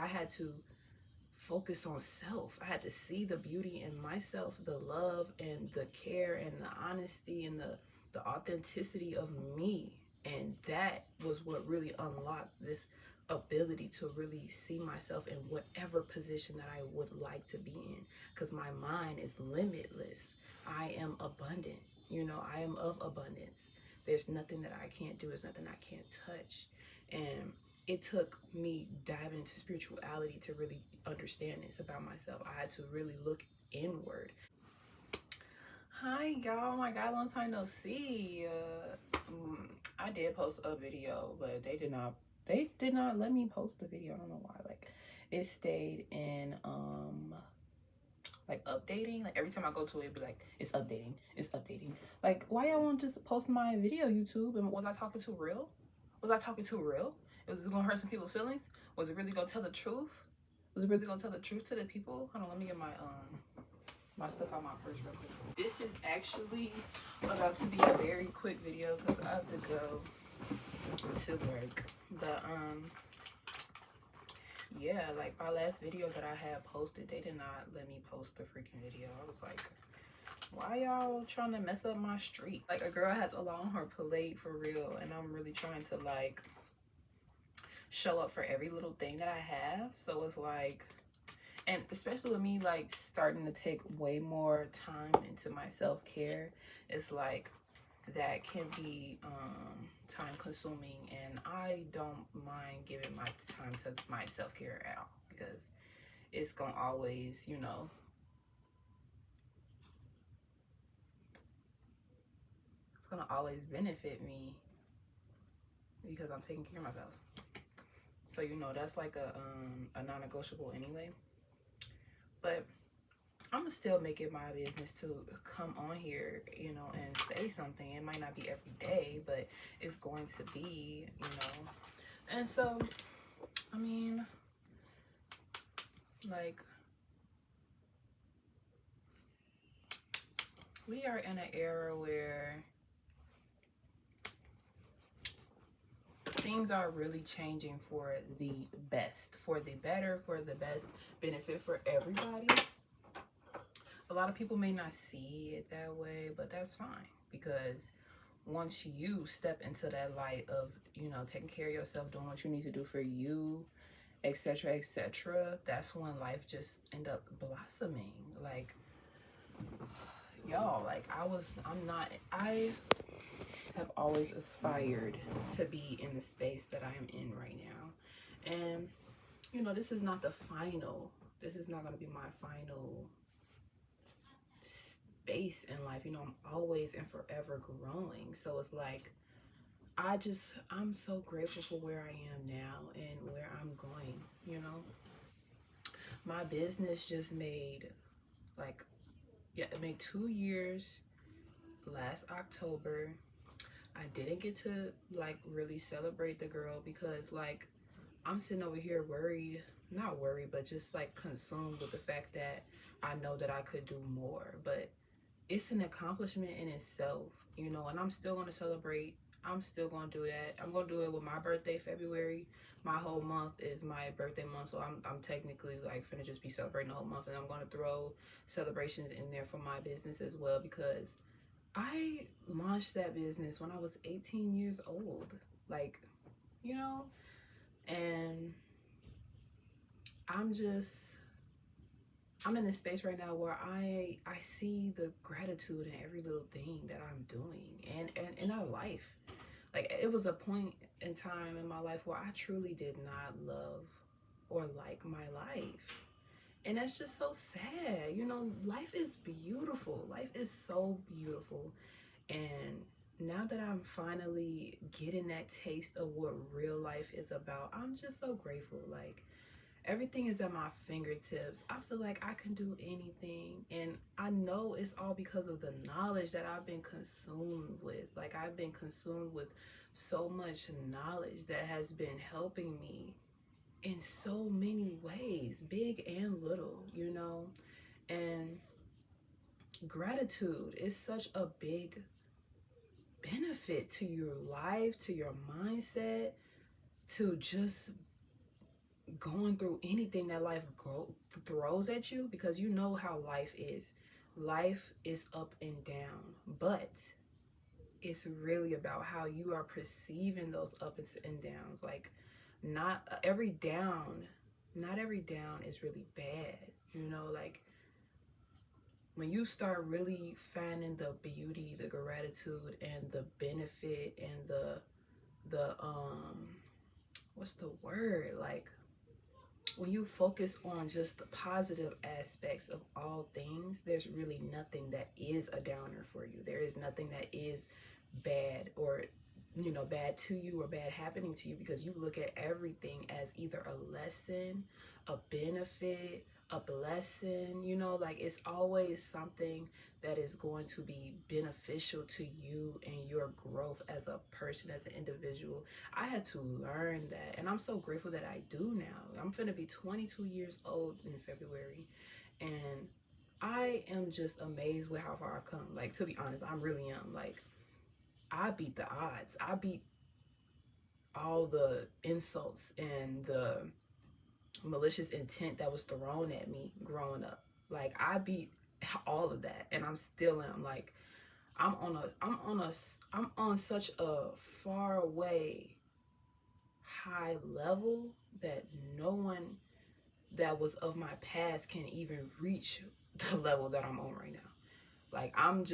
I had to focus on self. I had to see the beauty in myself, the love and the care and the honesty and the authenticity of me. And that was what really unlocked this ability to really see myself in whatever position that I would like to be in, because my mind is limitless. I am abundant. You know, I am of abundance. There's nothing that I can't do. There's nothing I can't touch. And it took me diving into spirituality to really understand this about myself. I had to really look inward. Hi y'all, oh my god, long time no see. I did post a video, but they did not let me post the video. I don't know why. Like, it stayed in like updating. Like, every time I go to it, it'd be like, it's updating. Like, why y'all won't just post my video, YouTube? And was I talking too real? Was I talking too real? Was it gonna hurt some people's feelings? Was it really gonna tell the truth? Was it really gonna tell the truth to the people? Hold on, let me get my stuff out my purse real quick. This is actually about to be a very quick video because I have to go to work. But yeah, like my last video that I had posted, they did not let me post the freaking video. I was like, why y'all trying to mess up my streak? Like, a girl has a lot on her plate for real, and I'm really trying to like show up for every little thing that I have. So it's like, and especially with me like starting to take way more time into my self-care, it's like that can be time consuming, and I don't mind giving my time to my self-care out, because it's gonna always, you know, it's gonna always benefit me because I'm taking care of myself. So, you know, that's like a non-negotiable anyway. But I'm gonna still make it my business to come on here, you know, and say something. It might not be every day, but it's going to be, you know. And so, I mean, like, we are in an era where things are really changing for the best, for the better, for the best benefit for everybody. A lot of people may not see it that way, but that's fine, because once you step into that light of, you know, taking care of yourself, doing what you need to do for you, etc., that's when life just end up blossoming. Like, y'all, like, I have always aspired to be in the space that I am in right now. And, you know, this is not the final, this is not going to be my final space in life. You know, I'm always and forever growing. So it's like, I'm so grateful for where I am now and where I'm going, you know. My business just made, like, yeah, it made 2 years last October. I didn't get to like really celebrate the girl because like I'm sitting over here worried, not worried, but just like consumed with the fact that I know that I could do more. But it's an accomplishment in itself, you know, and I'm still going to celebrate. I'm still going to do that. I'm going to do it with my birthday, February. My whole month is my birthday month, so I'm technically like finna just be celebrating the whole month, and I'm going to throw celebrations in there for my business as well, because I launched that business when I was 18 years old, like, you know, and I'm in a space right now where I see the gratitude in every little thing that I'm doing, and in our life. Like, it was a point in time in my life where I truly did not love or like my life. And that's just so sad. You know, life is beautiful. Life is so beautiful. And now that I'm finally getting that taste of what real life is about, I'm just so grateful. Like, everything is at my fingertips. I feel like I can do anything. And I know it's all because of the knowledge that I've been consumed with. Like, I've been consumed with so much knowledge that has been helping me in so many ways, big and little, you know. And gratitude is such a big benefit to your life, to your mindset, to just going through anything that life throws at you, because you know how life is. Life is up and down, but it's really about how you are perceiving those ups and downs. Like, not every down, not every down is really bad. You know, like when you start really finding the beauty, the gratitude, and the benefit, and the what's the word? Like, when you focus on just the positive aspects of all things, there's really nothing that is a downer for you. There is nothing that is bad, or bad to you or bad happening to you, because you look at everything as either a lesson, a benefit, a blessing. Like, it's always something that is going to be beneficial to you and your growth as a person, as an individual. I had to learn that, and I'm so grateful that I do now. I'm finna be 22 years old in February, and I am just amazed with how far I've come. Like, to be honest, I really am. Like, I beat the odds. I beat all the insults and the malicious intent that was thrown at me growing up. Like, I beat all of that, and I'm still am. Like, I'm on such a far away high level that no one that was of my past can even reach the level that I'm on right now. Like, I'm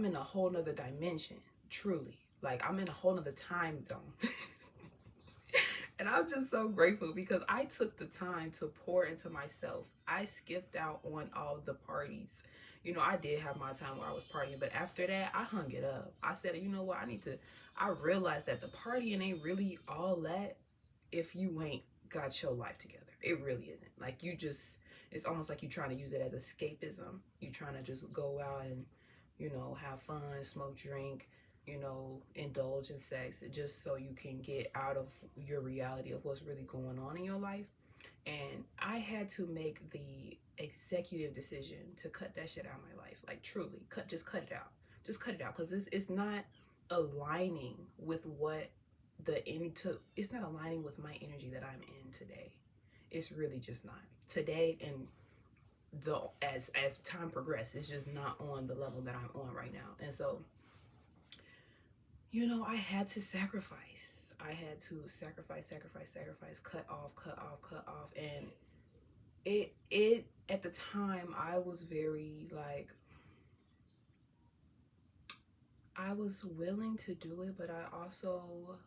in a whole nother dimension, truly. Like, I'm in a whole nother time zone. And I'm just so grateful because I took the time to pour into myself. I skipped out on all the parties. I did have my time where I was partying, but after that, I hung it up. I said, you know what, I realized that the partying ain't really all that if you ain't got your life together. It really isn't. Like, it's almost like you trying to use it as escapism. You trying to just go out and, have fun, smoke, drink, indulge in sex, just so you can get out of your reality of what's really going on in your life. And I had to make the executive decision to cut that shit out of my life. Like, truly, just cut it out. Just cut it out, because it's not aligning with it's not aligning with my energy that I'm in today. It's really just not today, and as time progresses, it's just not on the level that I'm on right now. And so, I had to sacrifice. I had to sacrifice, cut off. And it at the time, I was very, like, I was willing to do it, but I also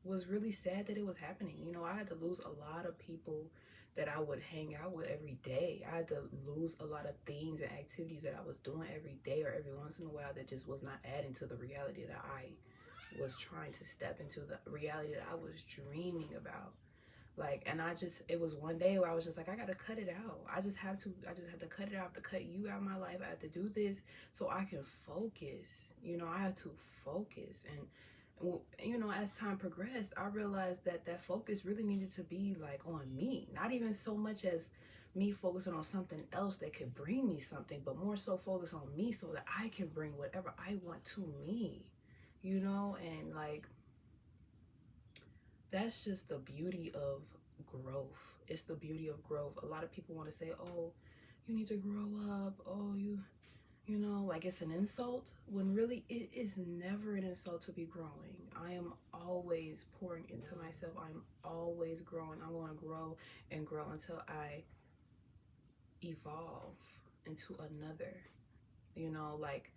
was really sad that it was happening. I had to lose a lot of people that I would hang out with every day. I had to lose a lot of things and activities that I was doing every day or every once in a while that just was not adding to the reality that I was trying to step into, the reality that I was dreaming about. Like, and it was one day where I was just like, I gotta cut it out. I just have to cut it out, to cut you out of my life. I have to do this so I can focus. I have to focus. And as time progressed, I realized that focus really needed to be, like, on me. Not even so much as me focusing on something else that could bring me something, but more so focus on me so that I can bring whatever I want to me. And, like, that's just the beauty of growth. It's the beauty of growth. A lot of people want to say, oh, you need to grow up. Oh, like it's an insult, when really it is never an insult to be growing. I am always pouring into myself. I'm always growing. I'm going to grow and grow until I evolve into another. Like,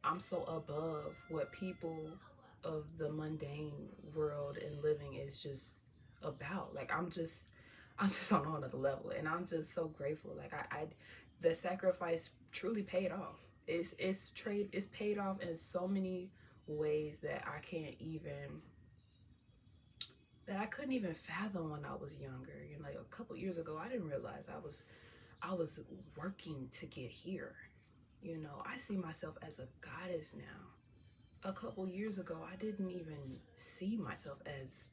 I'm so above what people of the mundane world and living is just about. Like, I'm just on another level, and I'm just so grateful. Like, the sacrifice truly paid off. It's paid off in so many ways that I couldn't even fathom when I was younger. Like, a couple years ago, I didn't realize I was working to get here. I see myself as a goddess now. A couple years ago, I didn't even see myself as,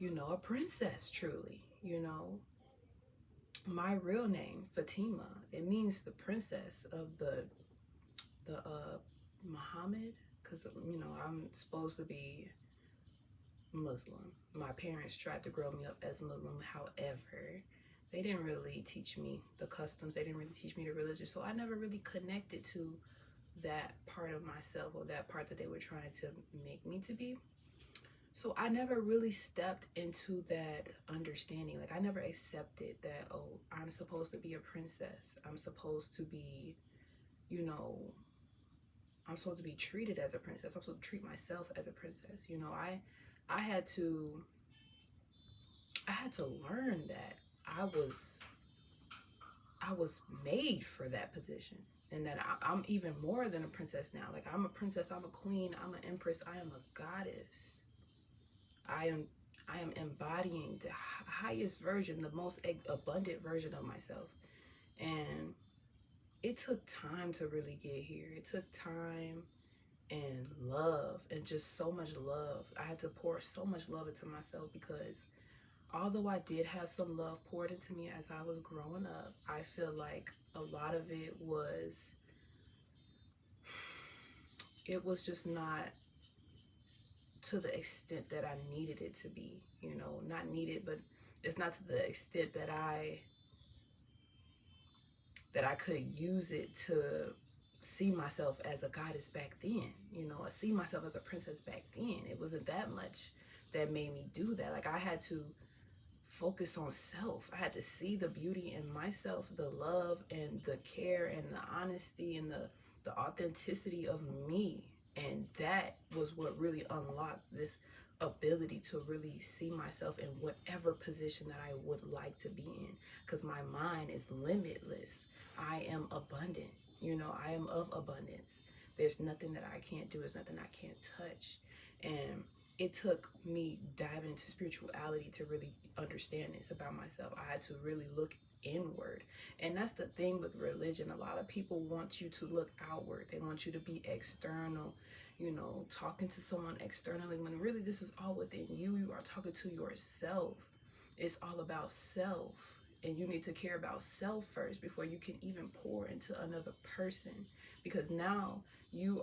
a princess, truly. My real name, Fatima, it means the princess of the Muhammad, because, I'm supposed to be Muslim. My parents tried to grow me up as Muslim. However, they didn't really teach me the customs. They didn't really teach me the religion. So I never really connected to that part of myself, or that part that they were trying to make me to be. So I never really stepped into that understanding. Like, I never accepted that, oh, I'm supposed to be a princess. I'm supposed to be, you know, I'm supposed to be treated as a princess. I'm supposed to treat myself as a princess. You know, I had to learn that I was made for that position, and that I'm even more than a princess now. Like, I'm a princess, I'm a queen, I'm an empress, I am a goddess. I am embodying the highest version, the most abundant version of myself. And it took time to really get here. It took time and love, and just so much love. I had to pour so much love into myself, because although I did have some love poured into me as I was growing up, I feel like a lot of it was just not to the extent that I needed it to be. You know, not needed, but it's not to the extent that I could use it to see myself as a goddess back then. You know, I see myself as a princess back then. It wasn't that much that made me do that. Like, I had to focus on self. I had to see the beauty in myself, the love and the care and the honesty and the authenticity of me. And that was what really unlocked this ability to really see myself in whatever position that I would like to be in, because my mind is limitless. I am abundant. You know, I am of abundance. There's nothing that I can't do. There's nothing I can't touch. And it took me diving into spirituality to really understand this about myself. I had to really look inward. And that's the thing with religion. A lot of people want you to look outward. They want you to be external, you know, talking to someone externally, when really this is all within you. You are talking to yourself. It's all about self. And you need to care about self first before you can even pour into another person. Because now you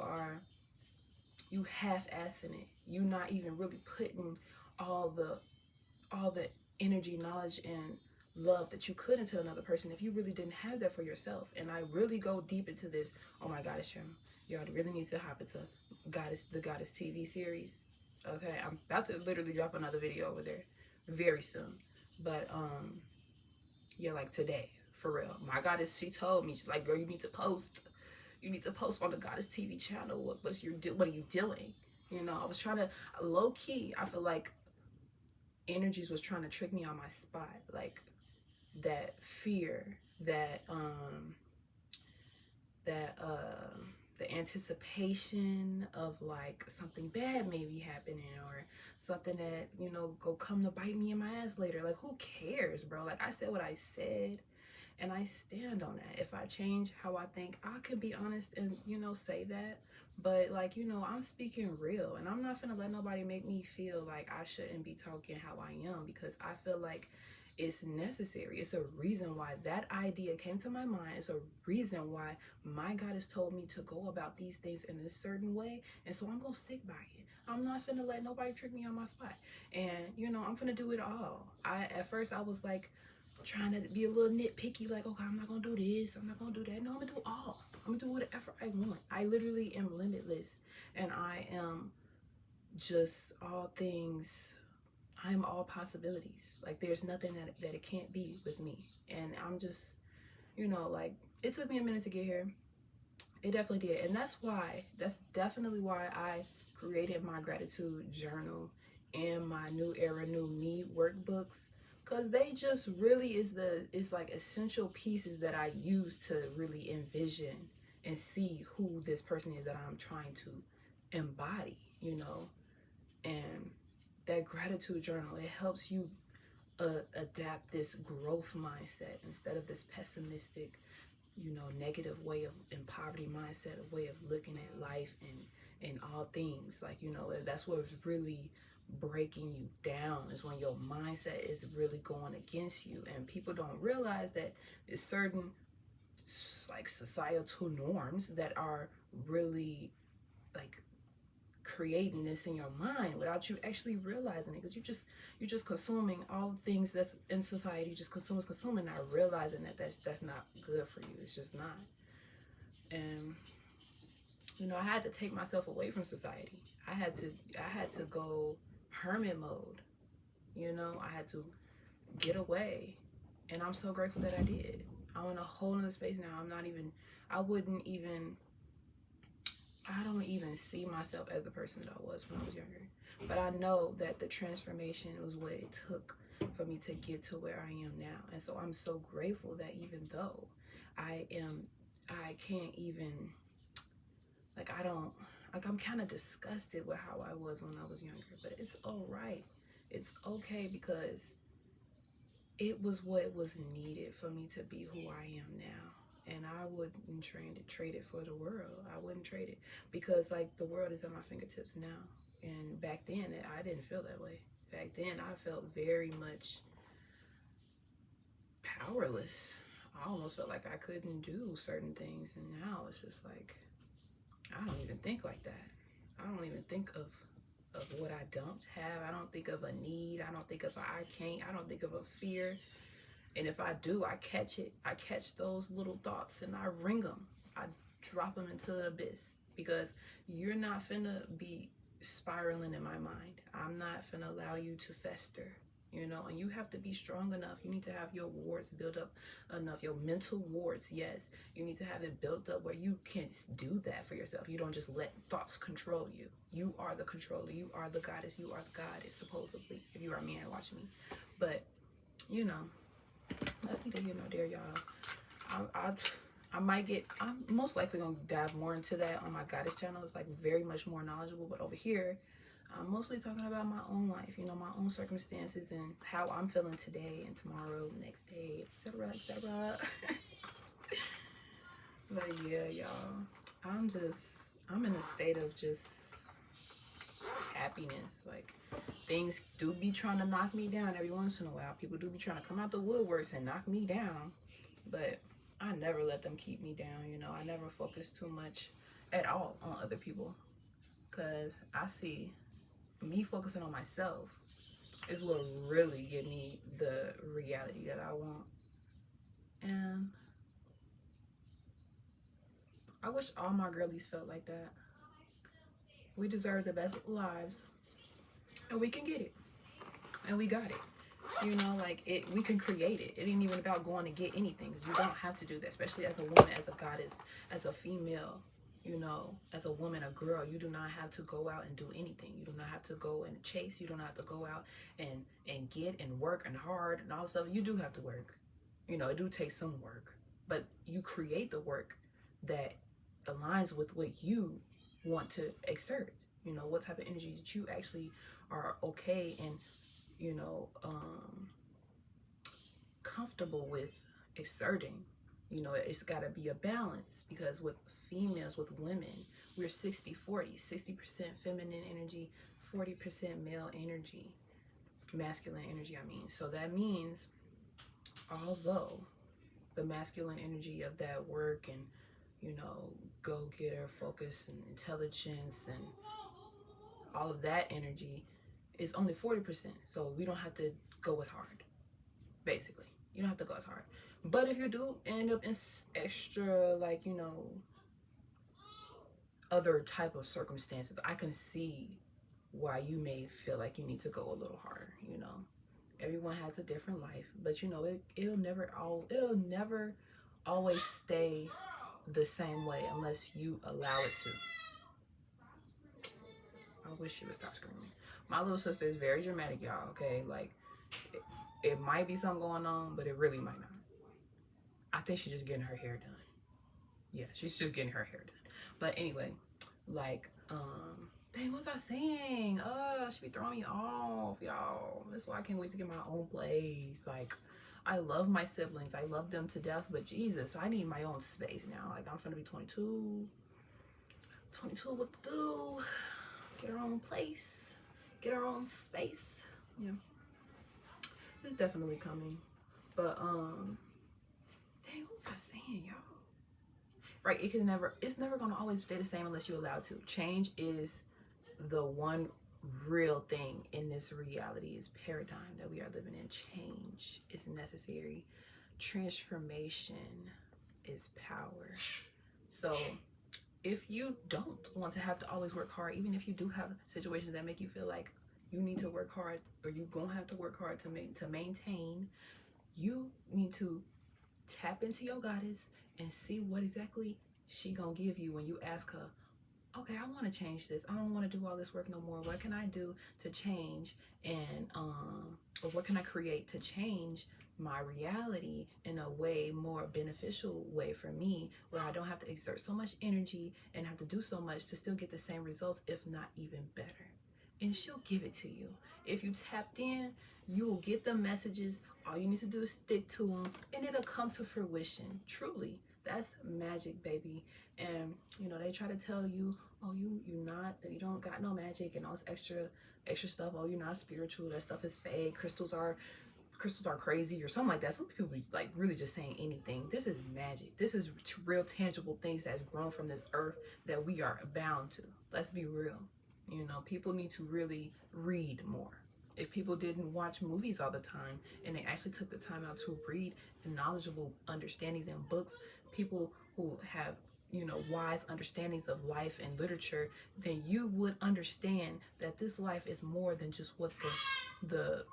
half-assing it. You not even really putting all the energy, knowledge, and love that you could into another person if you really didn't have that for yourself. And I really go deep into this on my Goddess channel. Y'all really need to hop into the Goddess TV series. Okay, I'm about to literally drop another video over there very soon. But yeah, like today, for real. My goddess, she told me, she's like, girl, you need to post. You need to post on the Goddess TV channel. What are you doing? You know, I was trying to, low key, I feel like energies was trying to trick me on my spot. Like, that fear, that the anticipation of like something bad maybe happening, or something that, you know, go come to bite me in my ass later. Like, who cares, bro? Like, I said what I said, and I stand on that. If I change how I think, I could be honest and, you know, say that. But, like, you know, I'm speaking real, and I'm not gonna let nobody make me feel like I shouldn't be talking how I am, because I feel like it's necessary. It's a reason why that idea came to my mind. It's a reason why my goddess told me to go about these things in a certain way. And so I'm going to stick by it. I'm not finna let nobody trick me on my spot. And, you know, I'm finna do it all. At first I was like trying to be a little nitpicky, like, okay, I'm not going to do this, I'm not going to do that. No, I'm going to do all. I'm going to do whatever I want. I literally am limitless. And I am just all things. I am all possibilities. Like, there's nothing that it can't be with me. And I'm just, you know, like, it took me a minute to get here. It definitely did. And that's definitely why I created my gratitude journal and my New Era, New Me workbooks. Because they just really it's like essential pieces that I use to really envision and see who this person is that I'm trying to embody, you know. And that gratitude journal, it helps you adapt this growth mindset instead of this pessimistic, you know, negative way of, in poverty mindset, a way of looking at life and all things. Like, you know, that's what's really breaking you down, is when your mindset is really going against you. And people don't realize that there's certain like societal norms that are really like creating this in your mind without you actually realizing it, because you're just consuming all the things that's in society, just consuming, not realizing that that's not good for you. It's just not. And you know, I had to take myself away from society. I had to go hermit mode. You know, I had to get away, and I'm so grateful that I did. I'm in a whole nother space now. I don't even see myself as the person that I was when I was younger. But I know that the transformation was what it took for me to get to where I am now. And so I'm so grateful that even though I can't even, like, I'm kind of disgusted with how I was when I was younger, but it's all right. It's okay, because it was what was needed for me to be who I am now. And I wouldn't trade it for the world. I wouldn't trade it, because like the world is at my fingertips now. And back then, I didn't feel that way. Back then, I felt very much powerless. I almost felt like I couldn't do certain things. And now it's just like, I don't even think like that. I don't even think of what I don't have. I don't think of a need. I don't think of a I can't. I don't think of a fear. And if I do, I catch it. I catch those little thoughts and I ring them. I drop them into the abyss, because you're not finna be spiraling in my mind. I'm not finna allow you to fester, you know, and you have to be strong enough. You need to have your wards built up enough, your mental wards, yes. You need to have it built up where you can do that for yourself. You don't just let thoughts control you. You are the controller. You are the goddess. You are the goddess, supposedly, if you are a man watching me. But, you know, that's neither here nor there, y'all. I'm most likely gonna dive more into that on my goddess channel. It's like very much more knowledgeable, but over here I'm mostly talking about my own life, you know, my own circumstances and how I'm feeling today and tomorrow, next day, etc., etc. But yeah, y'all, I'm in a state of just happiness. Like, things do be trying to knock me down every once in a while. People do be trying to come out the woodworks and knock me down, but I never let them keep me down. You know, I never focus too much at all on other people, because I see me focusing on myself is what really give me the reality that I want. And I wish all my girlies felt like that. We deserve the best lives, and we can get it, and we got it. You know, like, we can create it. It ain't even about going to get anything. You don't have to do that, especially as a woman, as a goddess, as a female, you know, as a woman, a girl. You do not have to go out and do anything. You do not have to go and chase. You don't have to go out and get and work and hard and all stuff. You do have to work. You know, it do take some work, but you create the work that aligns with what you want to exert. You know, what type of energy that you actually are okay and, you know, comfortable with exerting. You know, it's got to be a balance, because with females, with women, we're 60-40, 60% feminine energy, 40% male energy, masculine energy, I mean. So that means, although the masculine energy of that work and, you know, go-getter, focus and intelligence and all of that energy is only 40%. So we don't have to go as hard, basically. You don't have to go as hard. But if you do end up in extra, like, you know, other type of circumstances, I can see why you may feel like you need to go a little harder. You know, everyone has a different life, but you know, it'll never always stay the same way unless you allow it to. I wish she would stop screaming. My little sister is very dramatic, y'all. Okay, like, it might be something going on, but it really might not. I think she's just getting her hair done. Yeah, she's just getting her hair done. But anyway, like, dang, what was I saying? She be throwing me off, y'all. That's why I can't wait to get my own place. Like, I love my siblings. I love them to death, but Jesus, I need my own space now. Like, I'm finna be 22. 22, what to do? Get our own place. Get our own space. Yeah. It's definitely coming. But, dang, what was I saying, y'all? Right, it's never gonna always stay the same unless you allow it to. Change is the one real thing in this reality is paradigm that we are living in. Change is necessary. Transformation is power. So if you don't want to have to always work hard, even if you do have situations that make you feel like you need to work hard, or you're gonna have to work hard to maintain, you need to tap into your goddess and see what exactly she gonna give you when you ask her, okay, I want to change this. I don't want to do all this work no more. What can I do to change? And or what can I create to change my reality in a way more beneficial way for me, where I don't have to exert so much energy and have to do so much to still get the same results, if not even better. And she'll give it to you. If you tapped in, you will get the messages. All you need to do is stick to them, and it'll come to fruition. Truly, that's magic, baby. And you know, they try to tell you, oh, you don't got no magic and all this extra stuff. Oh, you're not spiritual. That stuff is fake. Crystals are crazy or something like that. Some people be like really just saying anything. This is magic. This is real tangible things that's grown from this earth that we are bound to. Let's be real. You know, people need to really read more. If people didn't watch movies all the time and they actually took the time out to read knowledgeable understandings in books, people who have, you know, wise understandings of life and literature, then you would understand that this life is more than just what the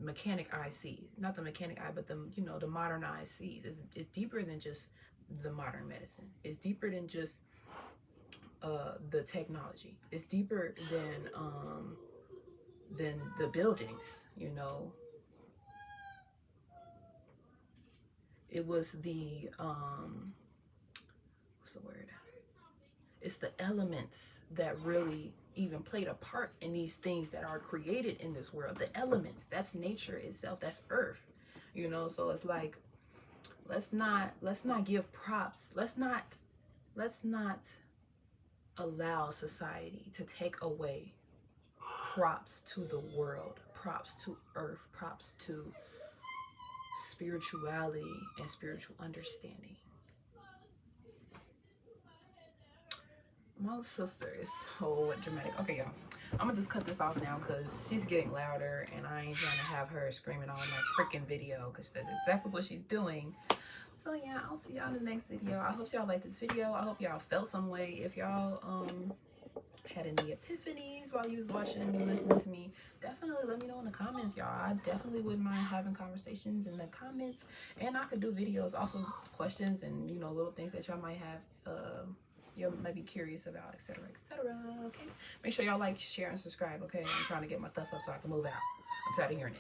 mechanic eye sees. Not the mechanic eye, but the, you know, the modern eye sees. It's deeper than just the modern medicine. It's deeper than just the technology. It's deeper than the buildings, you know. It was the what's the word? It's the elements that really even played a part in these things that are created in this world. The elements, that's nature itself, that's earth, you know. So it's like, let's not give props. Let's not allow society to take away props to the world, props to earth, props to spirituality and spiritual understanding. My sister is so dramatic. Okay, y'all, I'm gonna just cut this off now because she's getting louder and I ain't trying to have her screaming on that freaking video, because that's exactly what she's doing. So yeah, I'll see y'all in the next video. I hope y'all liked this video. I hope y'all felt some way. If y'all had any epiphanies while you was watching and listening to me, definitely let me know in the comments, y'all. I definitely wouldn't mind having conversations in the comments, and I could do videos off of questions and, you know, little things that y'all might have you might be curious about, etc., etc. Okay, make sure y'all like, share, and subscribe. Okay, I'm trying to get my stuff up so I can move out. I'm tired of hearing it.